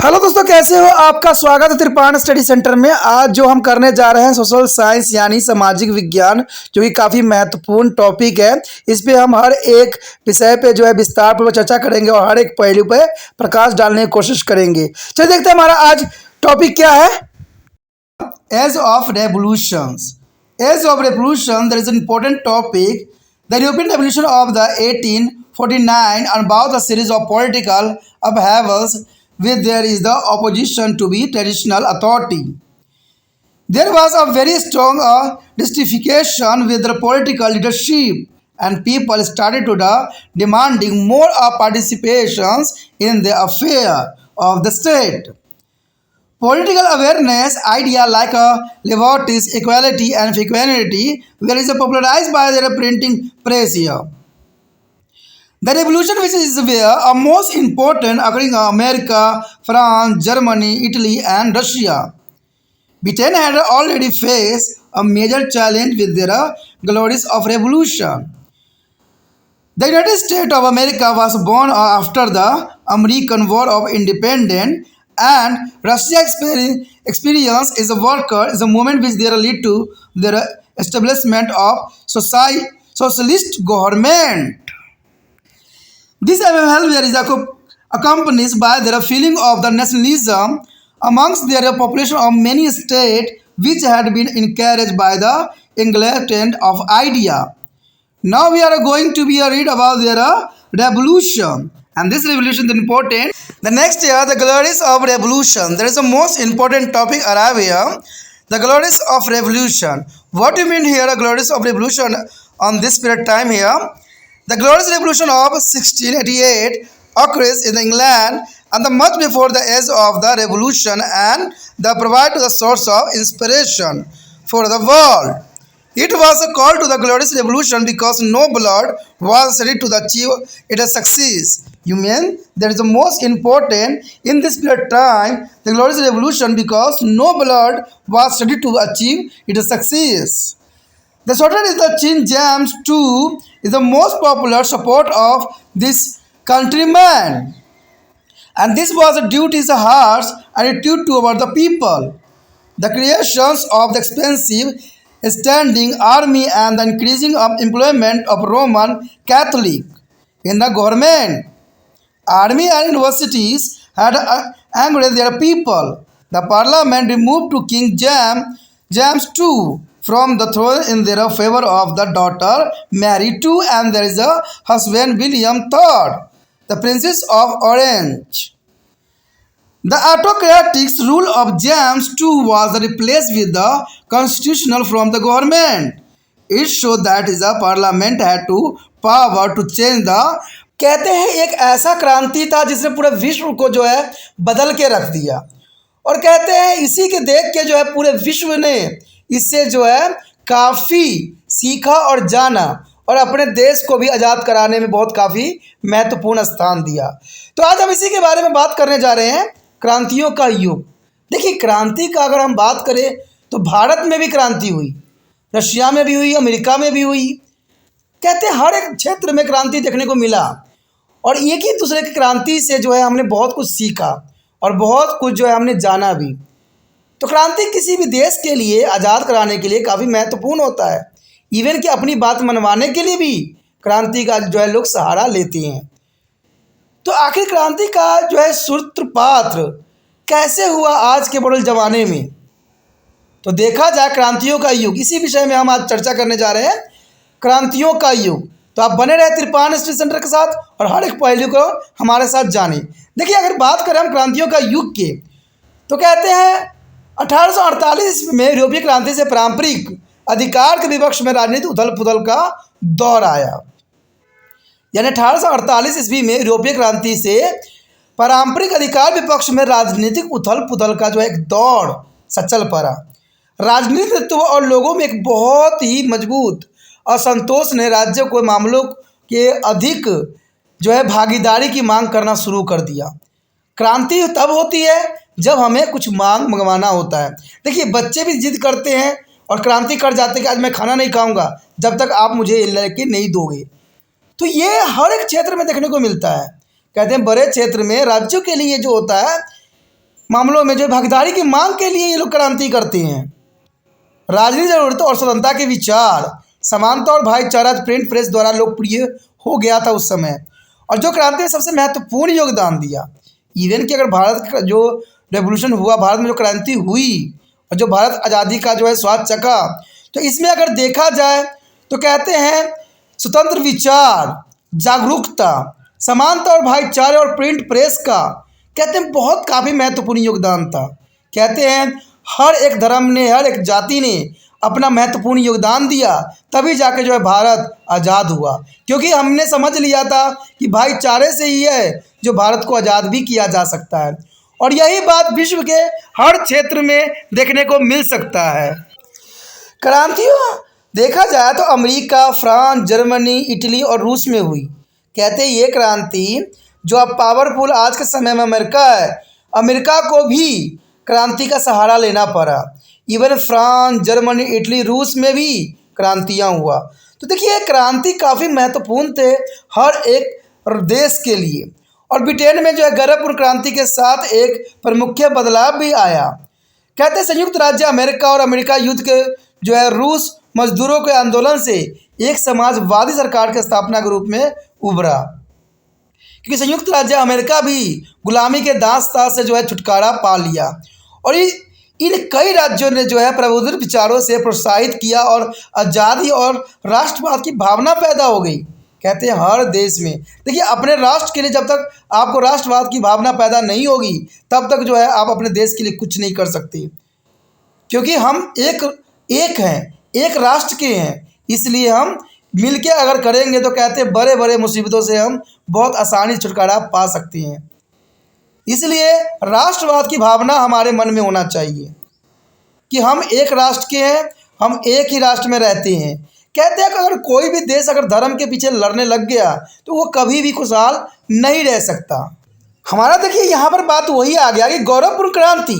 Hello दोस्तों, कैसे हो? आपका स्वागत है त्रिपाण स्टडी सेंटर में। आज जो हम करने जा रहे हैं सोशल साइंस यानी सामाजिक विज्ञान, जो कि काफ़ी महत्वपूर्ण टॉपिक है। इस पे हम हर एक विषय पे जो है विस्तार पूर्वक चर्चा करेंगे और हर एक पहलू पे प्रकाश डालने की कोशिश करेंगे। चलिए देखते हैं हमारा आज टॉपिक क्या है। Age of revolutions. Age of revolution that is an important topic. The European revolution of the 1849 and about the series of political upheavals with there is the opposition to be traditional authority. There was a very strong dissatisfaction with the political leadership, and people started to demanding more participations in the affair of the state. Political awareness idea like liberties, equality, and fraternity were is popularized by the printing press here. The revolution which is where are most important occurring in America, France, Germany, Italy, and Russia. Britain had already faced a major challenge with their glories of revolution. The United States of America was born after the American War of Independence, and Russia experience is a worker is a movement which there lead to the establishment of socialist government. This behavior is accompanied by their feeling of the nationalism amongst their population of many states which had been encouraged by the Enlightenment of idea. Now we are going to be read about their revolution, and this revolution is important. The next year, the glories of revolution. There is the most important topic arrive here. The glories of revolution. What do you mean here? The glories of revolution on this period time here. The glorious revolution of 1688 occurs in England and the much before the age of the revolution, and the provide the source of inspiration for the world. It was called to the glorious revolution because no blood was ready to achieve its success. You mean that is the most important in this period time, the glorious revolution, because no blood was ready to achieve its success. The shorter is the Chin James 2 is the most popular support of this countryman. And this was due to his harsh attitude toward the people. The creations of the expensive standing army and the increasing of employment of Roman Catholic in the government. Army and universities had angered their people. The parliament removed to King James II from the throne in their favor of the daughter Mary II, and there is a husband William III, the Princess of Orange. The autocratic rule of James II was replaced with the constitutional from the government. It showed that is a parliament had to power to change the. कहते हैं एक ऐसा क्रांति था जिसने पूरे विश्व को जो है बदल के रख दिया, और कहते हैं इसी के देख के जो है पूरे विश्व ने इससे जो है काफ़ी सीखा और जाना, और अपने देश को भी आज़ाद कराने में बहुत काफ़ी महत्वपूर्ण स्थान दिया। तो आज हम इसी के बारे में बात करने जा रहे हैं, क्रांतियों का युग। देखिए, क्रांति का अगर हम बात करें तो भारत में भी क्रांति हुई, रशिया में भी हुई, अमेरिका में भी हुई। कहते हैं हर एक क्षेत्र में क्रांति देखने को मिला, और एक ही दूसरे की क्रांति से जो है हमने बहुत कुछ सीखा और बहुत कुछ जो है हमने जाना भी। तो क्रांति किसी भी देश के लिए आज़ाद कराने के लिए काफ़ी महत्वपूर्ण होता है। इवन कि अपनी बात मनवाने के लिए भी क्रांति का जो है लोग सहारा लेते हैं। तो आखिर क्रांति का जो है सूत्रपात कैसे हुआ आज के मॉडल ज़माने में, तो देखा जाए क्रांतियों का युग, इसी विषय में हम आज चर्चा करने जा रहे हैं, क्रांतियों का युग। तो आप बने रहे त्रिपाण स्टडी सेंटर के साथ और हर एक पहलू को हमारे साथ जानें। देखिए, अगर बात करें हम क्रांतियों का युग के, तो कहते हैं 1848 में यूरोपीय क्रांति से पारंपरिक अधिकार के विपक्ष में राजनीतिक उथल पुथल का दौर आया। यानी 1848 ईस्वी में यूरोपीय क्रांति से पारंपरिक अधिकार विपक्ष में राजनीतिक उथल पुथल का जो है एक दौर सचल पड़ा। राजनीतिक नेतृत्व और लोगों में एक बहुत ही मजबूत असंतोष ने राज्य को मामलों के अधिक जो है भागीदारी की मांग करना शुरू कर दिया। क्रांति तब होती है जब हमें कुछ मंगवाना होता है। देखिए, बच्चे भी जिद करते हैं और क्रांति कर जाते हैं कि आज मैं खाना नहीं खाऊंगा जब तक आप मुझे लेके नहीं दोगे। तो ये हर एक क्षेत्र में देखने को मिलता है। कहते हैं बड़े क्षेत्र में राज्यों के लिए जो होता है मामलों में जो भागीदारी की मांग के लिए ये लोग क्रांति करते हैं। राजनीतिक जरूरत और स्वतंत्रता के विचार, समानता और भाईचारा प्रिंट प्रेस द्वारा लोकप्रिय हो गया था उस समय, और जो क्रांति में सबसे महत्वपूर्ण योगदान दिया। इवन कि अगर भारत का जो रेवोल्यूशन हुआ, भारत में जो क्रांति हुई और जो भारत आज़ादी का जो है स्वाद चखा, तो इसमें अगर देखा जाए तो कहते हैं स्वतंत्र विचार, जागरूकता, समानता और भाईचारे और प्रिंट प्रेस का कहते हैं बहुत काफ़ी महत्वपूर्ण योगदान था। कहते हैं हर एक धर्म ने, हर एक जाति ने अपना महत्वपूर्ण योगदान दिया, तभी जाके जो है भारत आज़ाद हुआ। क्योंकि हमने समझ लिया था कि भाईचारे से ही है जो भारत को आज़ाद भी किया जा सकता है, और यही बात विश्व के हर क्षेत्र में देखने को मिल सकता है। क्रांतियों देखा जाए तो अमेरिका, फ्रांस, जर्मनी, इटली और रूस में हुई। कहते हैं ये क्रांति जो अब पावरफुल आज के समय में अमेरिका है, अमेरिका को भी क्रांति का सहारा लेना पड़ा। इवन फ्रांस, जर्मनी, इटली, रूस में भी क्रांतियाँ हुआ। तो देखिए क्रांति काफ़ी महत्वपूर्ण थे हर एक देश के लिए। और ब्रिटेन में जो है गरजपूर्ण क्रांति के साथ एक प्रमुख बदलाव भी आया। कहते हैं संयुक्त राज्य अमेरिका और अमेरिका युद्ध के जो है रूस मजदूरों के आंदोलन से एक समाजवादी सरकार की स्थापना के रूप में उभरा, क्योंकि संयुक्त राज्य अमेरिका भी गुलामी के दांस्ता से जो है छुटकारा पा लिया, और इन कई राज्यों ने जो है प्रबुद्ध विचारों से प्रोत्साहित किया और आज़ादी और राष्ट्रवाद की भावना पैदा हो गई। कहते हैं हर देश में देखिए अपने राष्ट्र के लिए जब तक आपको राष्ट्रवाद की भावना पैदा नहीं होगी, तब तक जो है आप अपने देश के लिए कुछ नहीं कर सकते, क्योंकि हम एक हैं, एक राष्ट्र के हैं। इसलिए हम मिलके अगर करेंगे तो कहते हैं बड़े बड़े मुसीबतों से हम बहुत आसानी से छुटकारा पा सकते हैं। इसलिए राष्ट्रवाद की भावना हमारे मन में होना चाहिए कि हम एक राष्ट्र के हैं, हम एक ही राष्ट्र में रहते हैं। कहते हैं कि अगर कोई भी देश अगर धर्म के पीछे लड़ने लग गया तो वो कभी भी खुशहाल नहीं रह सकता। हमारा देखिए यहाँ पर बात वही आ गया कि गौरवपूर्ण क्रांति।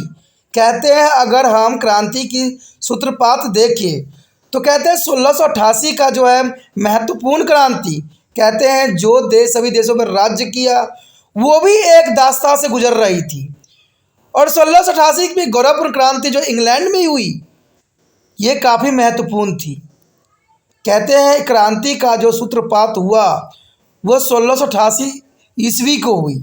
कहते हैं अगर हम क्रांति की सूत्रपात देखें तो कहते हैं 1688 का जो है महत्वपूर्ण क्रांति। कहते हैं जो देश सभी देशों पर राज्य किया वो भी एक दास्तां से गुजर रही थी, और 1688 की गौरवपूर्ण क्रांति जो इंग्लैंड में हुई ये काफ़ी महत्वपूर्ण थी। कहते हैं क्रांति का जो सूत्रपात हुआ वो 1688 ईस्वी को हुई।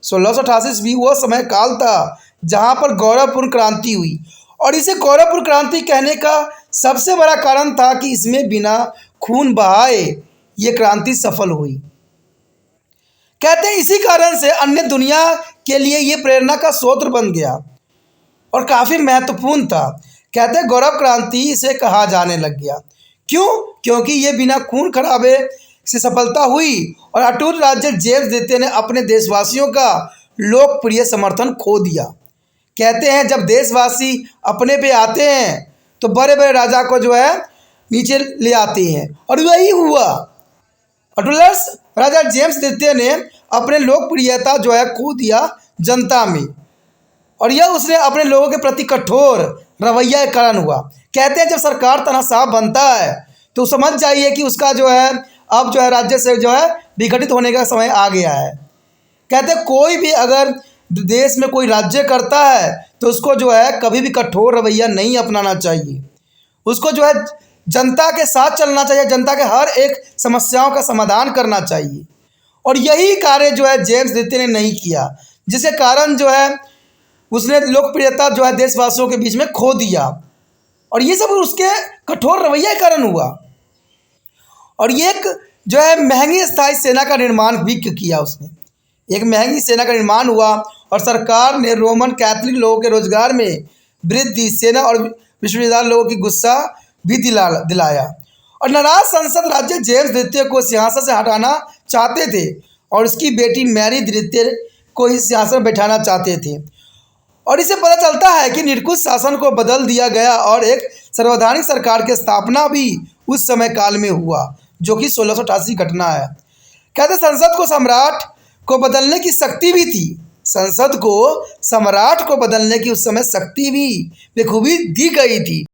1688 ईस्वी वो समय काल था जहाँ पर गौरवपूर्ण क्रांति हुई, और इसे गौरवपूर्ण क्रांति कहने का सबसे बड़ा कारण था कि इसमें बिना खून बहाए ये क्रांति सफल हुई। कहते हैं इसी कारण से अन्य दुनिया के लिए ये प्रेरणा का स्रोत बन गया और काफ़ी महत्वपूर्ण था। कहते हैं गौरव क्रांति इसे कहा जाने लग गया। क्यों? क्योंकि ये बिना खून खराबे से सफलता हुई, और अटूट राज्य जेम्स द्वितीय ने अपने देशवासियों का लोकप्रिय समर्थन खो दिया। कहते हैं जब देशवासी अपने पे आते हैं तो बड़े बड़े राजा को जो है नीचे ले आते हैं, और वही हुआ। अटूलर्स राजा जेम्स द्वितीय ने अपने लोकप्रियता जो है खो दिया जनता में, और यह उसने अपने लोगों के प्रति कठोर रवैया के कारण हुआ। कहते हैं जब सरकार तानाशाह बनता है तो समझ जाइए कि उसका जो है अब जो है राज्य से जो है विघटित होने का समय आ गया है। कहते हैं कोई भी अगर देश में कोई राज्य करता है तो उसको जो है कभी भी कठोर रवैया नहीं अपनाना चाहिए, उसको जो है जनता के साथ चलना चाहिए, जनता के हर एक समस्याओं का समाधान करना चाहिए। और यही कार्य जो है जेम्स द्वितीय ने नहीं किया, जिसके कारण जो है उसने लोकप्रियता जो है देशवासियों के बीच में खो दिया, और ये सब उसके कठोर रवैया के कारण हुआ। और ये एक जो है महंगी स्थायी सेना का निर्माण भी किया उसने। एक महंगी सेना का निर्माण हुआ और सरकार ने रोमन कैथोलिक लोगों के रोजगार में वृद्धि, सेना और विश्वविद्यालय लोगों की गुस्सा भी दिलाया। और नाराज संसद राज्य जेम्स द्वितीय को सिंहासन से हटाना चाहते थे और उसकी बेटी मैरी द्वितीय को इस सिंहासन पर बैठाना चाहते थे। और इससे पता चलता है कि निरंकुश शासन को बदल दिया गया और एक सर्वधानिक सरकार की स्थापना भी उस समय काल में हुआ, जो कि 1688 घटना है। कहते संसद को सम्राट को बदलने की शक्ति भी थी, संसद को सम्राट को बदलने की उस समय शक्ति भी बखूबी दी गई थी।